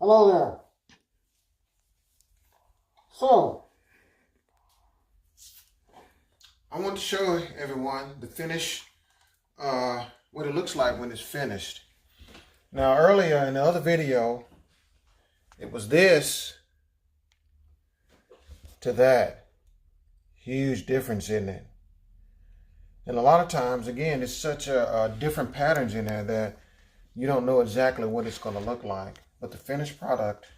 Hello there. So, I want to show everyone the finish, what it looks like when it's finished. Now earlier in the other video, it was this to that. Huge difference in it. And a lot of times, again, it's such a different patterns in there that you don't know exactly what it's going to look like. But the finished product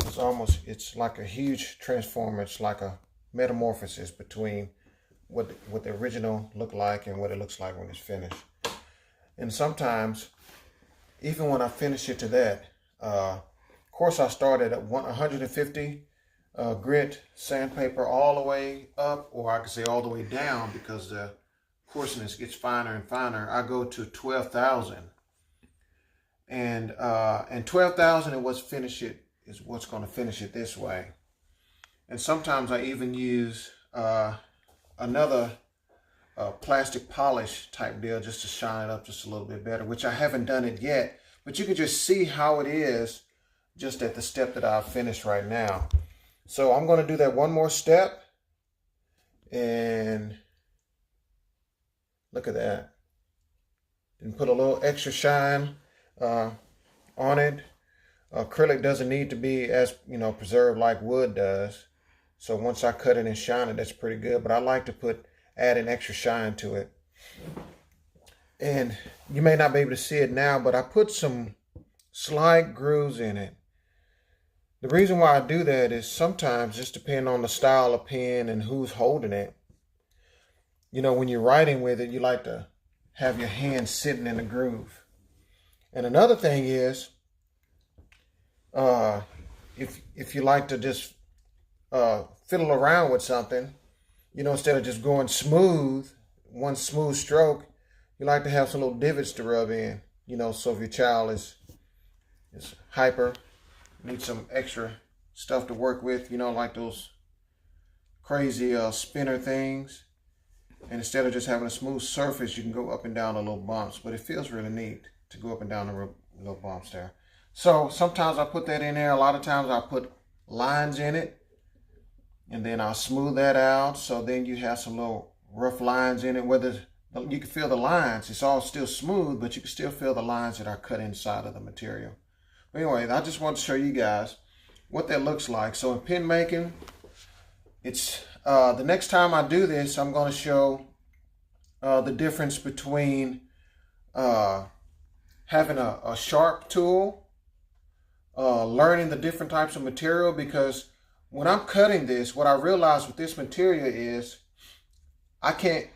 is almost, it's like a huge transformer. It's like a metamorphosis between what the original looked like and what it looks like when it's finished. And sometimes, even when I finish it to that, of course I started at 150 grit sandpaper all the way up, or I could say all the way down because the coarseness gets finer and finer. I go to 12,000. And 12,000 is what's going to finish it this way. And sometimes I even use another plastic polish type deal just to shine it up just a little bit better, which I haven't done it yet, but you can just see how it is just at the step that I've finished right now. So I'm going to do that one more step, and look at that, and put a little extra shine on it. Acrylic doesn't need to be as preserved like wood does. So once I cut it and shine it, that's pretty good. But I like to add an extra shine to it. And you may not be able to see it now, but I put some slight grooves in it. The reason why I do that is sometimes, just depending on the style of pen and who's holding it, when you're writing with it, you like to have your hand sitting in the groove. And another thing is, if you like to just fiddle around with something, instead of just going smooth, one smooth stroke, you like to have some little divots to rub in, so if your child is hyper, needs some extra stuff to work with, like those crazy spinner things. And instead of just having a smooth surface, you can go up and down the little bumps, but it feels really neat to go up and down the little bumps there. So sometimes I put that in there. A lot of times I put lines in it, and then I'll smooth that out. So then you have some little rough lines in it. Whether you can feel the lines, it's all still smooth, but you can still feel the lines that are cut inside of the material. But anyway, I just want to show you guys what that looks like. So in pen making, it's the next time I do this, I'm going to show the difference between having a sharp tool, learning the different types of material, because when I'm cutting this, what I realized with this material is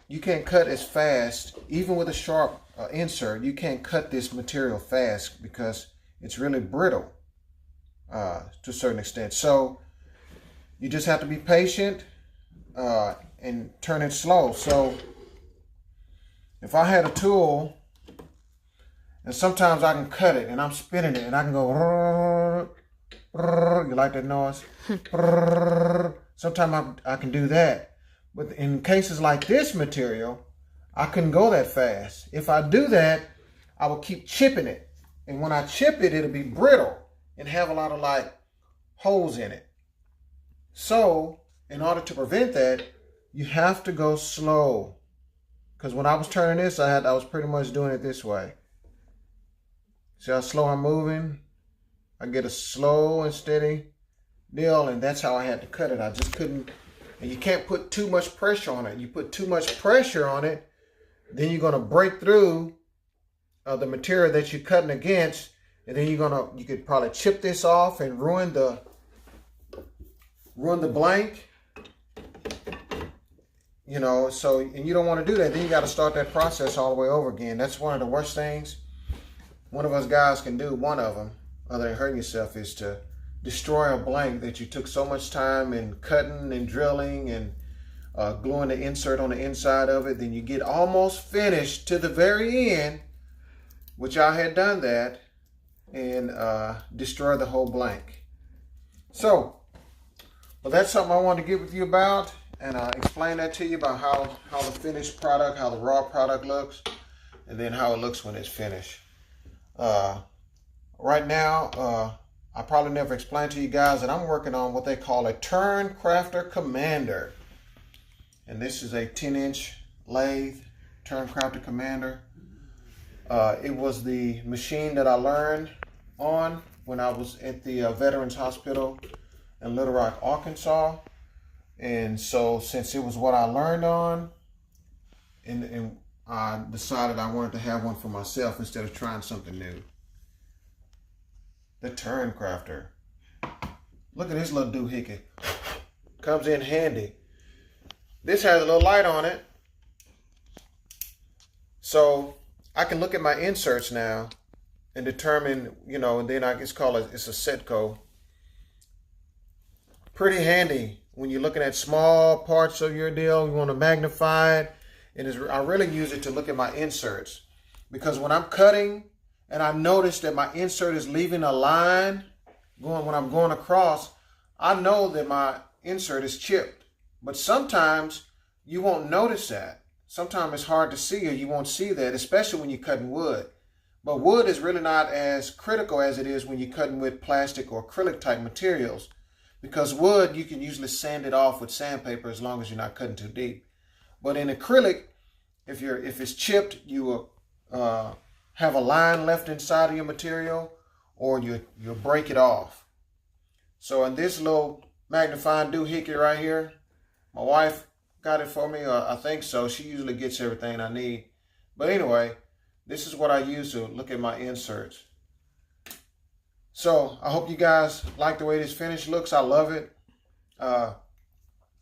you can't cut as fast. Even with a sharp insert, you can't cut this material fast because it's really brittle to a certain extent. So you just have to be patient and turn it slow. So if I had a tool, and sometimes I can cut it and I'm spinning it and I can go, you like that noise? Sometimes I can do that. But in cases like this material, I couldn't go that fast. If I do that, I will keep chipping it. And when I chip it, it'll be brittle and have a lot of holes in it. So in order to prevent that, you have to go slow. Because when I was turning this, I was pretty much doing it this way. See how slow I'm moving? I get a slow and steady deal, and that's how I had to cut it. I just couldn't, and you can't put too much pressure on it. You put too much pressure on it, then you're gonna break through the material that you're cutting against, and then you could probably chip this off and ruin the blank. So, and you don't want to do that. Then you got to start that process all the way over again. That's one of the worst things one of us guys can do, one of them, other than hurting yourself, is to destroy a blank that you took so much time in cutting and drilling and gluing the insert on the inside of it. Then you get almost finished to the very end, which I had done that, and destroy the whole blank. So, well, that's something I wanted to get with you about, and explain that to you about how the finished product, how the raw product looks, and then how it looks when it's finished. Right now, I probably never explained to you guys that I'm working on what they call a Turncrafter Commander. And this is a 10-inch lathe, Turncrafter Commander. It was the machine that I learned on when I was at the Veterans Hospital in Little Rock, Arkansas. And so since it was what I learned on, and I decided I wanted to have one for myself instead of trying something new. The Turncrafter. Look at this little doohickey. Comes in handy. This has a little light on it. So I can look at my inserts now and determine, you know, and then it's a Setco. Pretty handy when you're looking at small parts of your deal. You want to magnify it. And I really use it to look at my inserts. Because when I'm cutting and I notice that my insert is leaving a line when I'm going across, I know that my insert is chipped. But sometimes you won't notice that. Sometimes it's hard to see, or you won't see that, especially when you're cutting wood. But wood is really not as critical as it is when you're cutting with plastic or acrylic type materials. Because wood, you can usually sand it off with sandpaper as long as you're not cutting too deep. But in acrylic, if it's chipped, you will have a line left inside of your material, or you'll break it off. So in this little magnifying doohickey right here, my wife got it for me, or I think so. She usually gets everything I need. But anyway, this is what I use to look at my inserts. So I hope you guys like the way this finish looks. I love it. I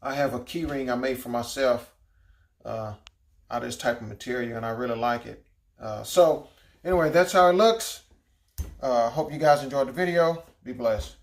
have a key ring I made for myself out of this type of material, and I really like it. So anyway, that's how it looks. Hope you guys enjoyed the video. Be blessed.